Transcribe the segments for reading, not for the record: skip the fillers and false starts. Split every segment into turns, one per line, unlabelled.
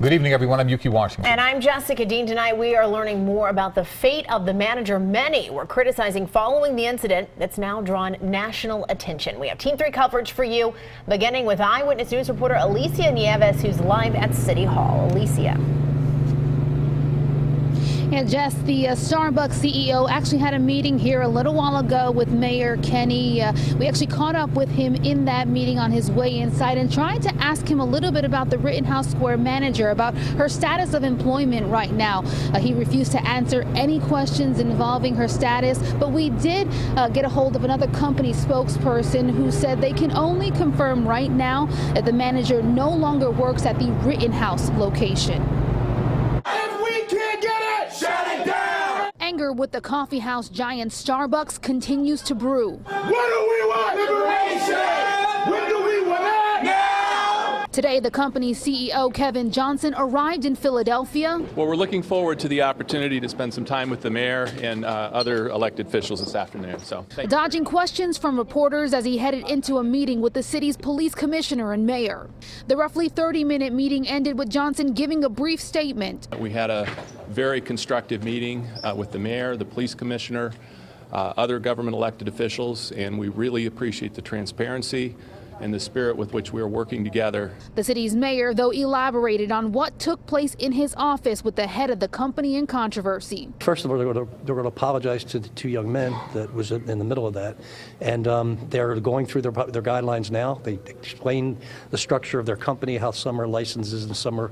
Good evening, everyone. I'm Yuki Washington.
And I'm Jessica Dean. Tonight we are learning more about the fate of the manager many were criticizing following the incident that's now drawn national attention. We have Team 3 coverage for you, beginning with Eyewitness News reporter Alicia Nieves, who's live at City Hall. Alicia.
Yeah, Jess, the Starbucks CEO actually had a meeting here a little while ago with Mayor Kenny. We actually caught up with him in that meeting on his way inside and tried to ask him a little bit about the Rittenhouse Square manager, about her status of employment right now. He refused to answer any questions involving her status, but we did get a hold of another company spokesperson who said they can only confirm right now that the manager no longer works at the Rittenhouse location. Anger with the coffeehouse giant Starbucks continues to brew.
What do we want? Liberation! When do we want it? Now!
Today, the company's CEO, Kevin Johnson, arrived in Philadelphia.
Well, we're looking forward to the opportunity to spend some time with the mayor and other elected officials this afternoon.
Dodging questions from reporters as he headed into a meeting with the city's police commissioner and mayor. The roughly 30-minute meeting ended with Johnson giving a brief statement.
We had a very constructive meeting with the mayor, the police commissioner, other government elected officials, and we really appreciate the transparency and the spirit with which we are working together.
The city's mayor, though, elaborated on what took place in his office with the head of the company in controversy.
First of all, they're going to apologize to the two young men that was in the middle of that, and they're going through their guidelines now. They explain the structure of their company, how some are licenses and some are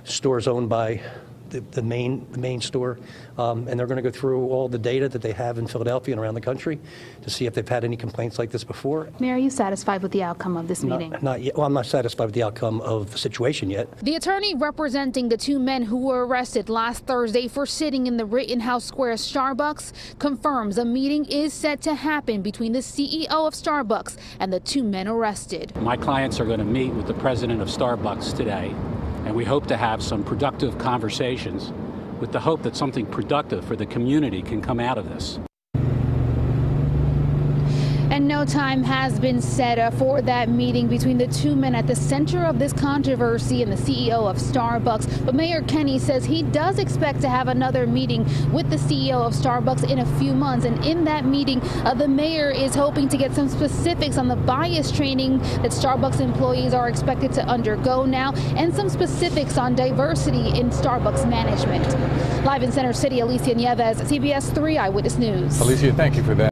stores owned by the main store, and they're going to go through all the data that they have in Philadelphia and around the country to see if they've had any complaints like this before.
Mayor, are you satisfied with the outcome of this meeting?
Not yet. Well, I'm not satisfied with the outcome of the situation yet. The
attorney representing the two men who were arrested last Thursday for sitting in the Rittenhouse Square Starbucks confirms a meeting is set to happen between the CEO of Starbucks and the two men arrested.
My clients are going to meet with the president of Starbucks today, and we hope to have some productive conversations with the hope that something productive for the community can come out of this.
And no time has been set for that meeting between the two men at the center of this controversy and the CEO of Starbucks. But Mayor Kenny says he does expect to have another meeting with the CEO of Starbucks in a few months. And in that meeting, the mayor is hoping to get some specifics on the bias training that Starbucks employees are expected to undergo now, and some specifics on diversity in Starbucks management. Live in Center City, Alicia Nieves, CBS 3 Eyewitness News.
Alicia, thank you for that.